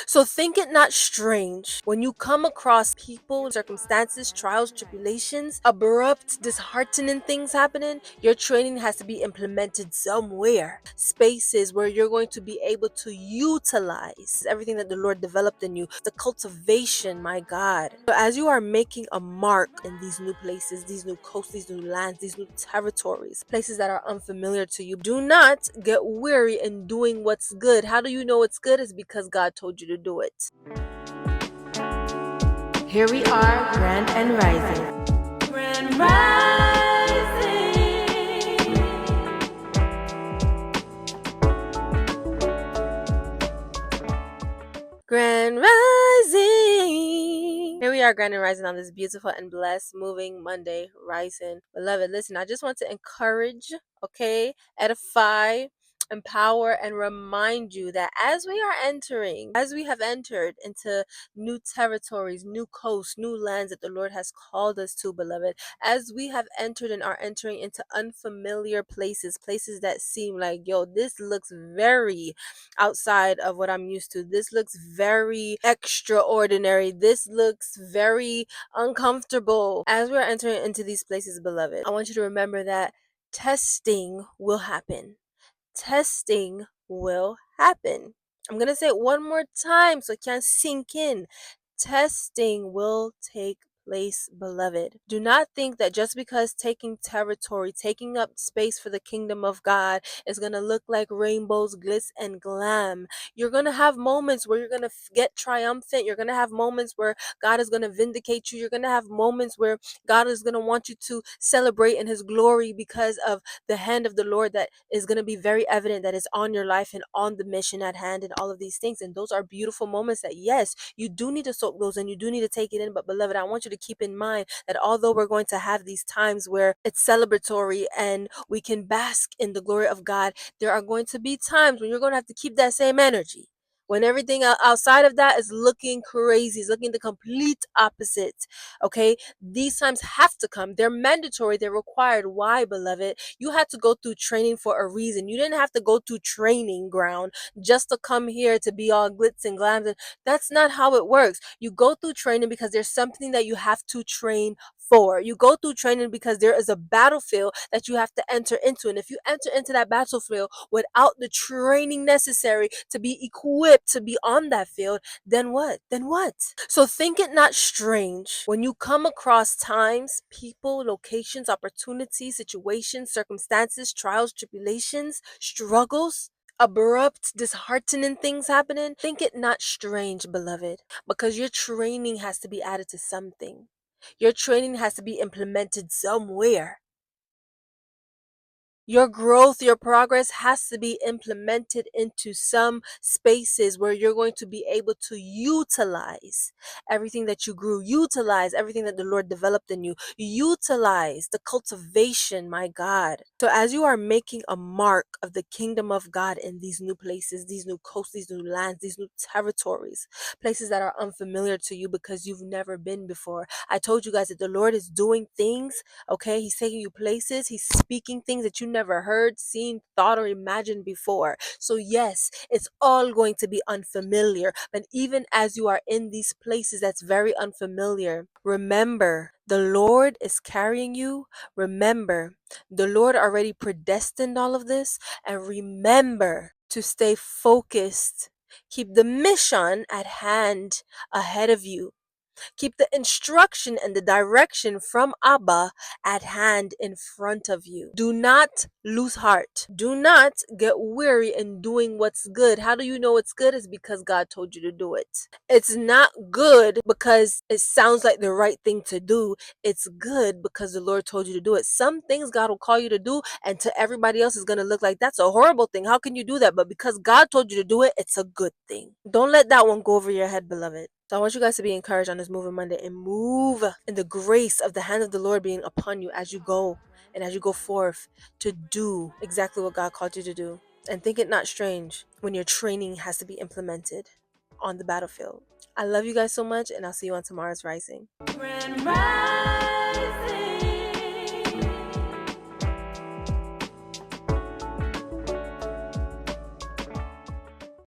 So think it not strange when you come across people, circumstances, trials, tribulations, abrupt, disheartening things happening. Your training has to be implemented somewhere. Spaces where you're going to be able to utilize everything that the Lord developed in you. The cultivation, my God. So as you are making a mark in these new places, these new coasts, these new lands, these new territories, places that are unfamiliar to you, do not get weary in doing what's good. How do you know it's good? Is because God told you to do it. Here we are, grand and rising. Grand rising. Grand rising. Here we are, grand and rising on this beautiful and blessed moving Monday rising. Beloved, listen, I just want to encourage, okay, edify, empower, and remind you that as we have entered into new territories, new coasts, new lands that the Lord has called us to, beloved, as we have entered and are entering into unfamiliar places, places that seem like, yo, this looks very outside of what I'm used to. This looks very extraordinary. This looks very uncomfortable. As we're entering into these places, beloved, I want you to remember that testing will happen. Testing will happen. I'm going to say it one more time so it can sink in. Testing will take place, beloved. Do not think that just because taking territory, taking up space for the kingdom of God is going to look like rainbows, glitz, and glam. You're going to have moments where you're going to get triumphant. You're going to have moments where God is going to vindicate you. You're going to have moments where God is going to want you to celebrate in his glory because of the hand of the Lord that is going to be very evident, that is on your life and on the mission at hand and all of these things. And those are beautiful moments that, yes, you do need to soak those and you do need to take it in. But beloved, I want you to keep in mind that although we're going to have these times where it's celebratory and we can bask in the glory of God, there are going to be times when you're going to have to keep that same energy. When everything outside of that is looking crazy, is looking the complete opposite. Okay, these times have to come. They're mandatory. They're required. Why, beloved? You had to go through training for a reason. You didn't have to go through training ground just to come here to be all glitz and glams. That's not how it works. You go through training because there's something that you have to train for. You go through training because there is a battlefield that you have to enter into. And if you enter into that battlefield without the training necessary to be equipped to be on that field, then what? Then what? So think it not strange when you come across times, people, locations, opportunities, situations, circumstances, trials, tribulations, struggles, abrupt, disheartening things happening. Think it not strange, beloved, because your training has to be added to something. Your training has to be implemented somewhere. Your growth, your progress has to be implemented into some spaces where you're going to be able to utilize everything that you grew, utilize everything that the Lord developed in you, utilize the cultivation, my God. So as you are making a mark of the kingdom of God in these new places, these new coasts, these new lands, these new territories, places that are unfamiliar to you because you've never been before. I told you guys that the Lord is doing things. Okay, he's taking you places, he's speaking things that you never heard, seen, thought, or imagined before. So, yes, it's all going to be unfamiliar. But even as you are in these places that's very unfamiliar, remember the Lord is carrying you. Remember, the Lord already predestined all of this. And remember to stay focused. Keep the mission at hand ahead of you. Keep the instruction and the direction from Abba at hand in front of you. Do not lose heart. Do not get weary in doing what's good. How do you know it's good? Is because God told you to do it. It's not good because it sounds like the right thing to do. It's good because the Lord told you to do it. Some things God will call you to do, and to everybody else is going to look like that's a horrible thing. How can you do that? But because God told you to do it, it's a good thing. Don't let that one go over your head, beloved. So I want you guys to be encouraged on this Moving Monday and move in the grace of the hand of the Lord being upon you as you go and as you go forth to do exactly what God called you to do. And think it not strange when your training has to be implemented on the battlefield. I love you guys so much, and I'll see you on tomorrow's Rising. Grand rising.